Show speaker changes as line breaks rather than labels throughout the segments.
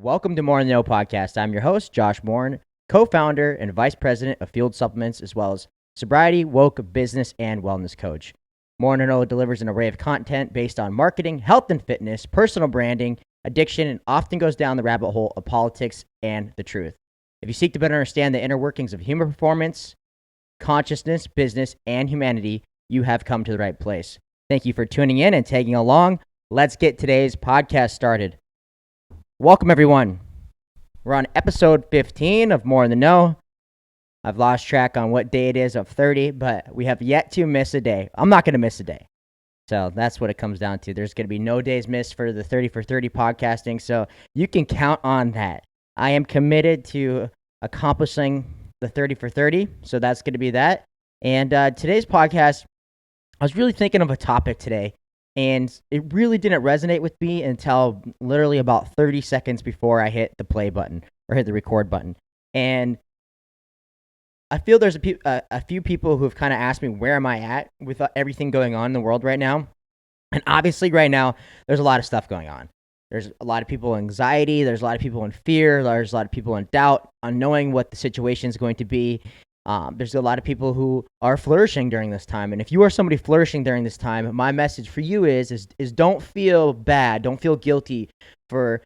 Welcome to Mor-In The Know podcast. I'm your host, Josh Morin, co-founder and vice president of Field Supplements, as well as sobriety, woke, business, and wellness coach. Mor-In The Know delivers an array of content based on marketing, health and fitness, personal branding, addiction, and often goes down the rabbit hole of politics and the truth. If you seek to better understand the inner workings of human performance, consciousness, business, and humanity, you have come to the right place. Thank you for tuning in and tagging along. Let's get today's podcast started. Welcome, everyone. We're on episode 15 of Mor-In The Know. I've lost track on what day it is of 30, but we have yet to miss a day. I'm not going to miss a day. So that's what it comes down to. There's going to be no days missed for the 30 for 30 podcasting, so you can count on that. I am committed to accomplishing the 30 for 30, so that's going to be that. And today's podcast, I was really thinking of a topic today, and it really didn't resonate with me until literally about 30 seconds before I hit the play button or hit the record button. And I feel there's a few people who have kind of asked me, where am I at with everything going on in the world right now? And obviously right now, there's a lot of stuff going on. There's a lot of people in anxiety. There's a lot of people in fear. There's a lot of people in doubt, unknowing what the situation is going to be. There's a lot of people who are flourishing during this time. And if you are somebody flourishing during this time, my message for you is don't feel bad. Don't feel guilty for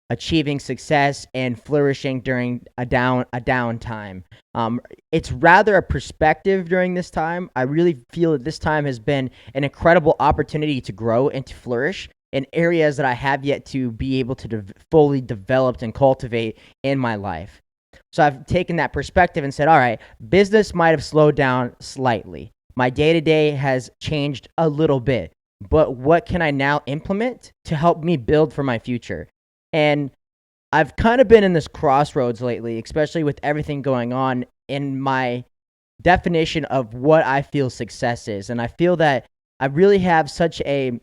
achieving success and flourishing during a down time. It's rather a perspective during this time. I really feel that this time has been an incredible opportunity to grow and to flourish in areas that I have yet to be able to fully develop and cultivate in my life. So I've taken that perspective and said, all right, business might have slowed down slightly. My day-to-day has changed a little bit, but what can I now implement to help me build for my future? And I've kind of been in this crossroads lately, especially with everything going on in my definition of what I feel success is. And I feel that I really have such a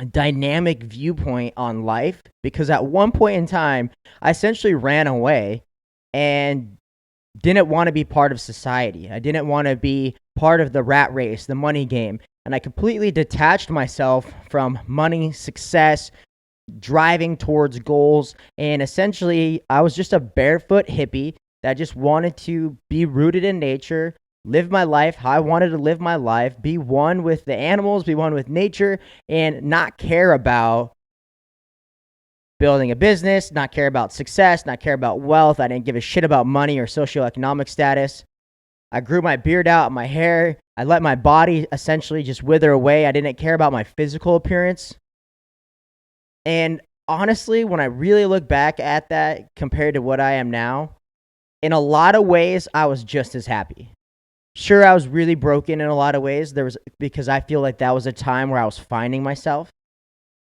dynamic viewpoint on life because at one point in time, I essentially ran away and didn't want to be part of society. I didn't want to be part of the rat race, the money game. And I completely detached myself from money, success, driving towards goals. And essentially, I was just a barefoot hippie that just wanted to be rooted in nature, live my life how I wanted to live my life, be one with the animals, be one with nature, and not care about building a business, not care about success, not care about wealth. I didn't give a shit about money or socioeconomic status. I grew my beard out, my hair. I let my body essentially just wither away. I didn't care about my physical appearance. And honestly, when I really look back at that compared to what I am now, in a lot of ways, I was just as happy. Sure, I was really broken in a lot of ways. Because I feel like that was a time where I was finding myself,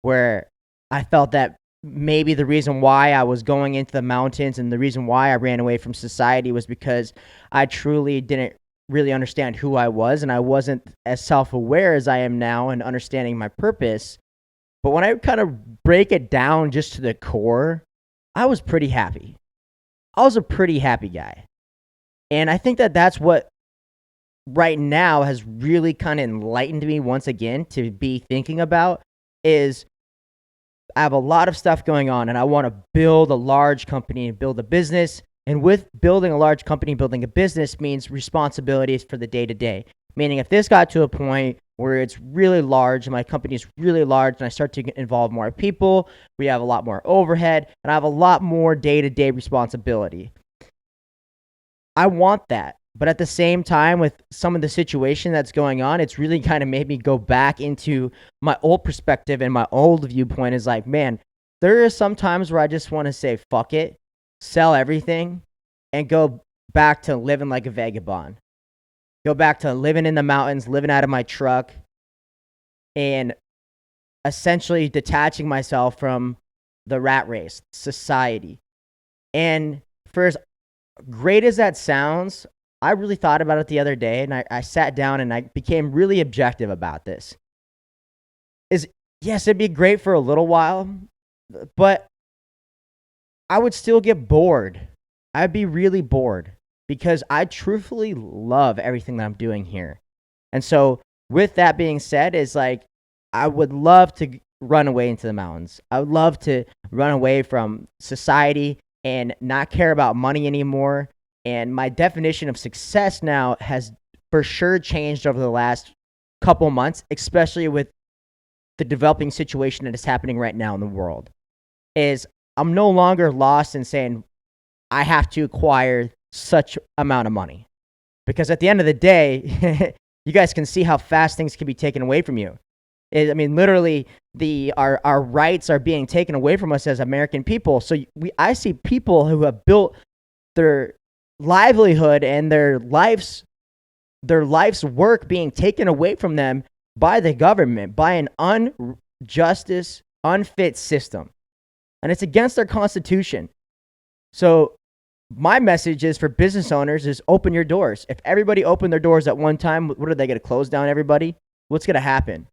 where I felt that maybe the reason why I was going into the mountains and the reason why I ran away from society was because I truly didn't really understand who I was, and I wasn't as self-aware as I am now in understanding my purpose. But when I kind of break it down just to the core, I was pretty happy. I was a pretty happy guy. And I think that that's what right now has really kind of enlightened me once again to be thinking about is I have a lot of stuff going on and I want to build a large company and build a business. And with building a large company, building a business means responsibilities for the day-to-day. Meaning if this got to a point where it's really large, my company is really large, and I start to involve more people, we have a lot more overhead, and I have a lot more day-to-day responsibility. I want that. But at the same time, with some of the situation that's going on, it's really kind of made me go back into my old perspective, and my old viewpoint is like, man, there are some times where I just want to say, fuck it, sell everything, and go back to living like a vagabond. Go back to living in the mountains, living out of my truck, and essentially detaching myself from the rat race, society. And for as great as that sounds, I really thought about it the other day, and I sat down and I became really objective about this. Yes, it'd be great for a little while, but I would still get bored. I'd be really bored because I truthfully love everything that I'm doing here. And so with that being said, is like, I would love to run away into the mountains. I would love to run away from society and not care about money anymore. And my definition of success now has for sure changed over the last couple months, especially with the developing situation that is happening right now in the world. Is I'm no longer lost in saying I have to acquire such amount of money. Because at the end of the day, you guys can see how fast things can be taken away from you. I mean, literally, our rights are being taken away from us as American people. So I see people who have built their livelihood and their life's work being taken away from them by the government, by an unfit system. And it's against our Constitution. So my message is for business owners is open your doors. If everybody opened their doors at one time, what are they going to close down everybody? What's going to happen?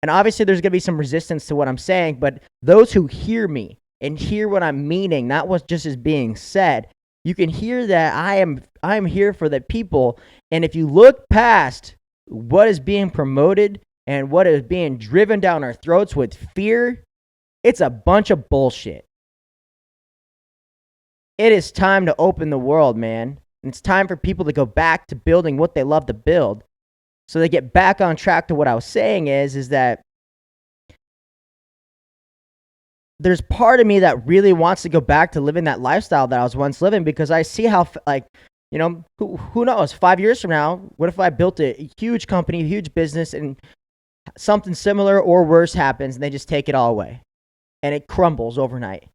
And obviously there's going to be some resistance to what I'm saying, but those who hear me and hear what I'm meaning, not what just is being said, you can hear that I am here for the people. And if you look past what is being promoted and what is being driven down our throats with fear, it's a bunch of bullshit. It is time to open the world, man. And it's time for people to go back to building what they love to build. So they get back on track to what I was saying is that there's part of me that really wants to go back to living that lifestyle that I was once living, because I see how, who knows, 5 years from now, what if I built a huge company, a huge business, and something similar or worse happens and they just take it all away and it crumbles overnight?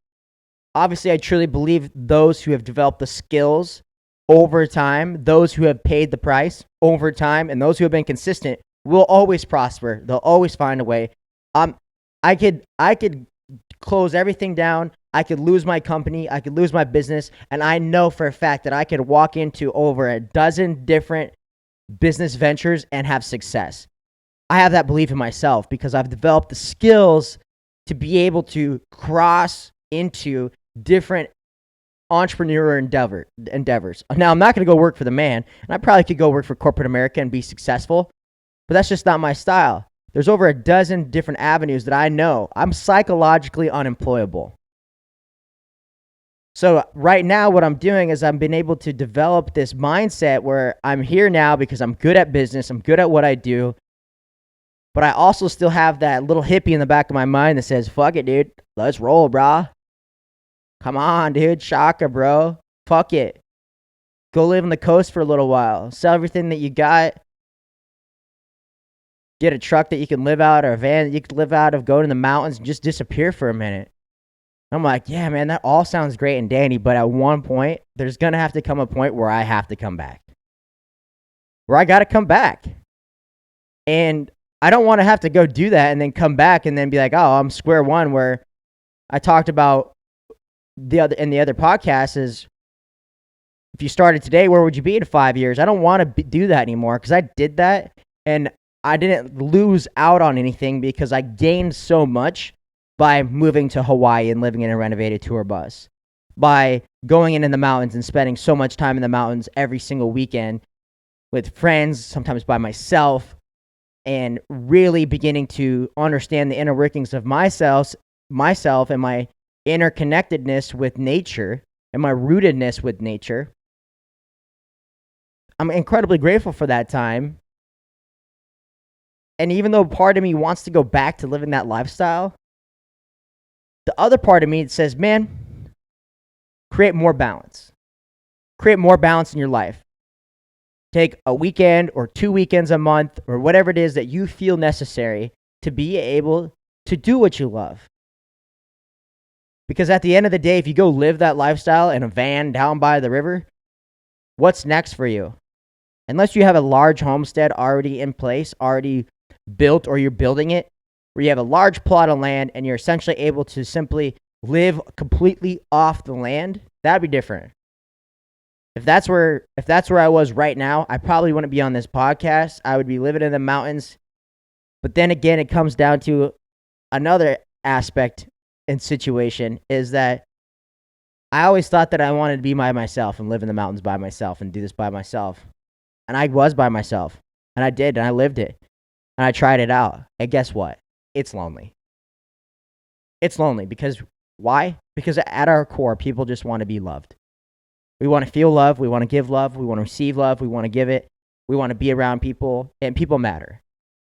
Obviously, I truly believe those who have developed the skills over time, those who have paid the price over time, and those who have been consistent will always prosper. They'll always find a way. I could close everything down. I could lose my company. I could lose my business. And I know for a fact that I could walk into over a dozen different business ventures and have success. I have that belief in myself because I've developed the skills to be able to cross into different entrepreneur endeavors. Now, I'm not going to go work for the man, and I probably could go work for corporate America and be successful, but that's just not my style. There's over a dozen different avenues that I know. I'm psychologically unemployable. So right now what I'm doing is I've been able to develop this mindset where I'm here now because I'm good at business, I'm good at what I do, but I also still have that little hippie in the back of my mind that says, fuck it, dude. Let's roll, brah. Come on, dude. Shaka, bro. Fuck it. Go live on the coast for a little while. Sell everything that you got. Get a truck that you can live out or a van that you can live out of. Go to the mountains and just disappear for a minute. I'm like, yeah, man, that all sounds great and dandy, but at one point, there's going to have to come a point where I have to come back. Where I got to come back. And I don't want to have to go do that and then come back and then be like, oh, I'm square one, where I talked about in the other podcast is, if you started today, where would you be in 5 years? I don't want to do that anymore because I did that and I didn't lose out on anything because I gained so much by moving to Hawaii and living in a renovated tour bus, by going in the mountains and spending so much time in the mountains every single weekend with friends, sometimes by myself, and really beginning to understand the inner workings of myself and my interconnectedness with nature and my rootedness with nature. I'm incredibly grateful for that time. And even though part of me wants to go back to living that lifestyle, the other part of me says, man, create more balance. Create more balance in your life. Take a weekend or 2 weekends a month or whatever it is that you feel necessary to be able to do what you love. Because at the end of the day, if you go live that lifestyle in a van down by the river, what's next for you? Unless you have a large homestead already in place, already built, or you're building it, where you have a large plot of land and you're essentially able to simply live completely off the land, that'd be different. If that's where I was right now, I probably wouldn't be on this podcast. I would be living in the mountains. But then again, it comes down to another aspect and situation, is that I always thought that I wanted to be by myself and live in the mountains by myself and do this by myself. And I was by myself. And I did, and I lived it. And I tried it out. And guess what? It's lonely. It's lonely because why? Because at our core, people just want to be loved. We want to feel love. We want to give love. We want to receive love. We want to give it. We want to be around people, and people matter.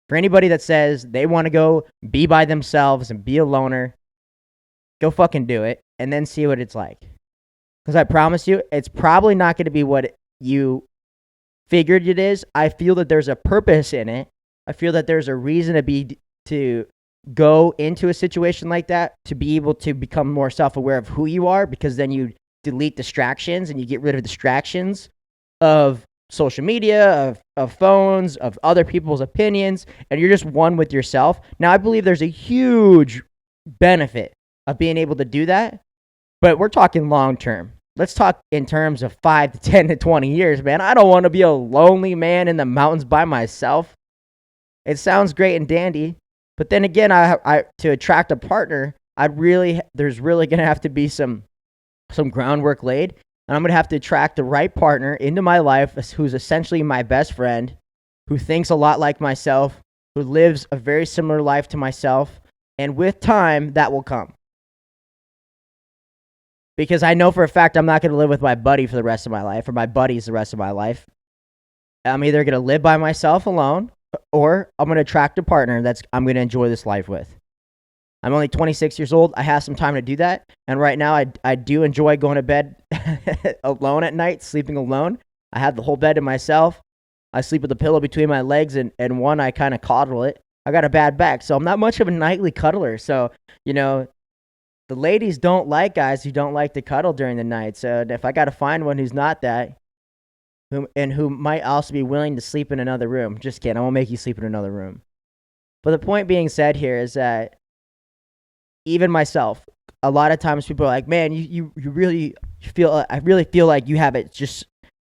For anybody that says they want to go be by themselves and be a loner, go fucking do it and then see what it's like. Because I promise you, it's probably not going to be what you figured it is. I feel that there's a purpose in it. I feel that there's a reason to go into a situation like that, to be able to become more self-aware of who you are, because then you delete distractions and you get rid of distractions of social media, of phones, of other people's opinions, and you're just one with yourself. Now, I believe there's a huge benefit of being able to do that, but we're talking long term. Let's talk in terms of 5 to 10 to 20 years, man. I don't want to be a lonely man in the mountains by myself. It sounds great and dandy, but then again, I to attract a partner, there's really going to have to be some groundwork laid, and I'm going to have to attract the right partner into my life who's essentially my best friend, who thinks a lot like myself, who lives a very similar life to myself, and with time, that will come. Because I know for a fact I'm not going to live with my buddy for the rest of my life, or my buddies the rest of my life. I'm either going to live by myself alone, or I'm going to attract a partner I'm going to enjoy this life with. I'm only 26 years old. I have some time to do that. And right now, I do enjoy going to bed alone at night, sleeping alone. I have the whole bed to myself. I sleep with a pillow between my legs, and one, I kind of coddle it. I got a bad back, so I'm not much of a nightly cuddler. So, the ladies don't like guys who don't like to cuddle during the night. So if I got to find one who's not that, who might also be willing to sleep in another room. Just kidding. I won't make you sleep in another room. But the point being said here is that even myself, a lot of times people are like, man, you really feel, I really feel like you have it just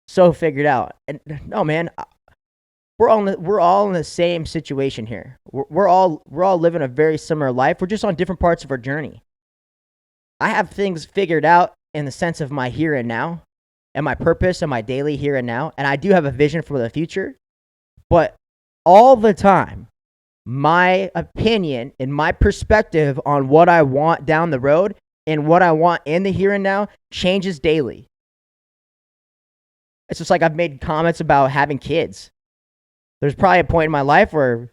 so figured out. And no, man, we're all in the same situation here. We're all living a very similar life. We're just on different parts of our journey. I have things figured out in the sense of my here and now, and my purpose and my daily here and now. And I do have a vision for the future. But all the time, my opinion and my perspective on what I want down the road and what I want in the here and now changes daily. It's just like I've made comments about having kids. There's probably a point in my life where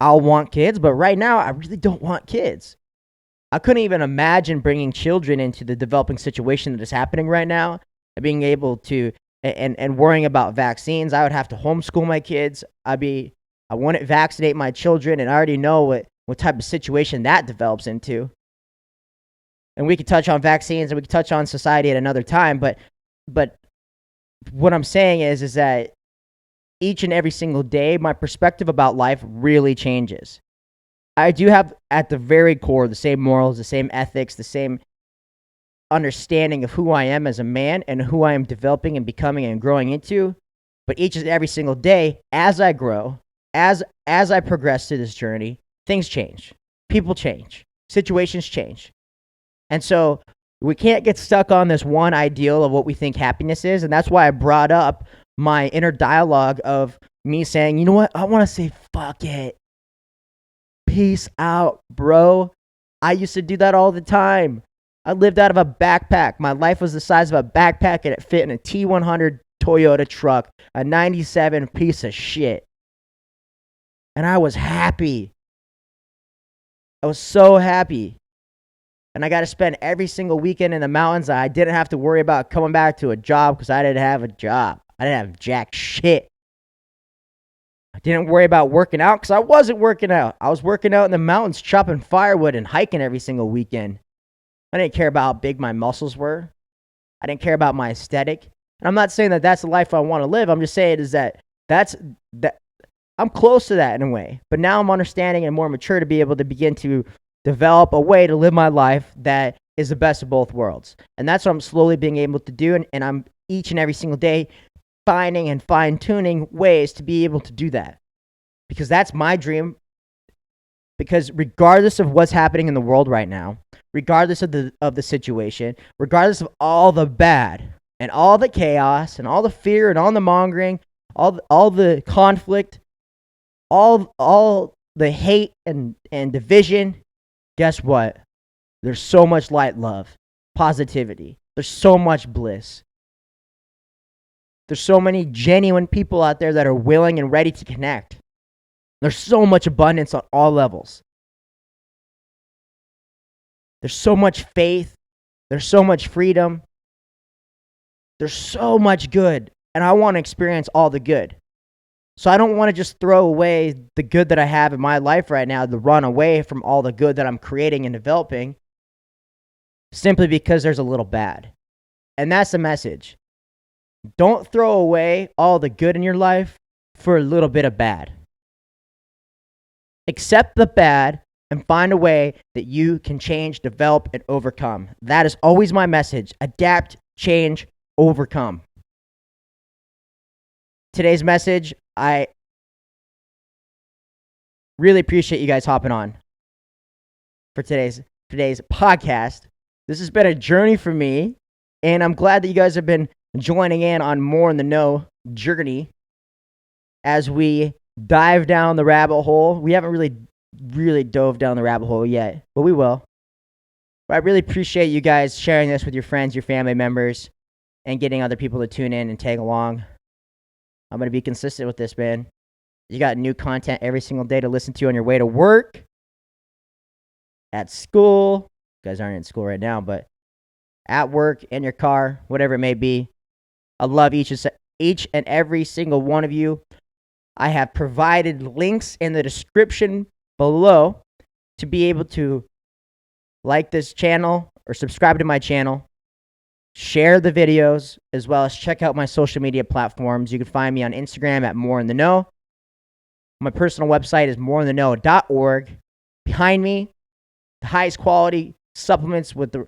I'll want kids, but right now I really don't want kids. I couldn't even imagine bringing children into the developing situation that is happening right now, and being able to, and worrying about vaccines. I would have to homeschool my kids. I wouldn't vaccinate my children, and I already know what type of situation that develops into. And we could touch on vaccines, and we could touch on society at another time, but what I'm saying is that each and every single day, my perspective about life really changes. I do have, at the very core, the same morals, the same ethics, the same understanding of who I am as a man and who I am developing and becoming and growing into. But each and every single day, as I grow, as I progress through this journey, things change. People change. Situations change. And so we can't get stuck on this one ideal of what we think happiness is. And that's why I brought up my inner dialogue of me saying, you know what? I want to say, fuck it. Peace out, bro. I used to do that all the time. I lived out of a backpack. My life was the size of a backpack, and it fit in a T100 Toyota truck, a 97 piece of shit. And I was happy. I was so happy. And I got to spend every single weekend in the mountains. I didn't have to worry about coming back to a job because I didn't have a job. I didn't have jack shit. I didn't worry about working out because I wasn't working out. I was working out in the mountains, chopping firewood and hiking every single weekend. I didn't care about how big my muscles were. I didn't care about my aesthetic. And I'm not saying that that's the life I want to live. I'm just saying is that I'm close to that in a way. But now I'm understanding and more mature to be able to begin to develop a way to live my life that is the best of both worlds. And that's what I'm slowly being able to do. And I'm each and every single day finding and fine-tuning ways to be able to do that. Because that's my dream. Because regardless of what's happening in the world right now, regardless of the situation, regardless of all the bad and all the chaos and all the fear and all the mongering, all the conflict, all the hate and division, guess what? There's so much light, love, positivity. There's so much bliss. There's so many genuine people out there that are willing and ready to connect. There's so much abundance on all levels. There's so much faith. There's so much freedom. There's so much good. And I want to experience all the good. So I don't want to just throw away the good that I have in my life right now to run away from all the good that I'm creating and developing simply because there's a little bad. And that's the message. Don't throw away all the good in your life for a little bit of bad. Accept the bad and find a way that you can change, develop, and overcome. That is always my message. Adapt, change, overcome. Today's message, I really appreciate you guys hopping on for today's podcast. This has been a journey for me, and I'm glad that you guys have been joining in on Mor-In The Know journey as we dive down the rabbit hole. We haven't really dove down the rabbit hole yet, but we will. But I really appreciate you guys sharing this with your friends, your family members, and getting other people to tune in and tag along. I'm going to be consistent with this, man. You got new content every single day to listen to on your way to work, at school. You guys aren't in school right now, but at work, in your car, whatever it may be. I love each and every single one of you. I have provided links in the description below to be able to like this channel or subscribe to my channel, share the videos, as well as check out my social media platforms. You can find me on Instagram at Mor-In The Know. My personal website is morintheknow.org. Behind me, the highest quality supplements with the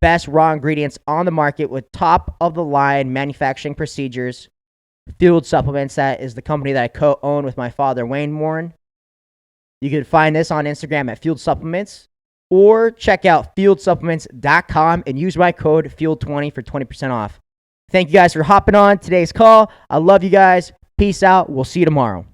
best raw ingredients on the market with top-of-the-line manufacturing procedures. Fueled Supplements, that is the company that I co-own with my father, Wayne Morin. You can find this on Instagram at Fueled Supplements, or check out fueledsupplements.com and use my code FUEL20 for 20% off. Thank you guys for hopping on today's call. I love you guys. Peace out. We'll see you tomorrow.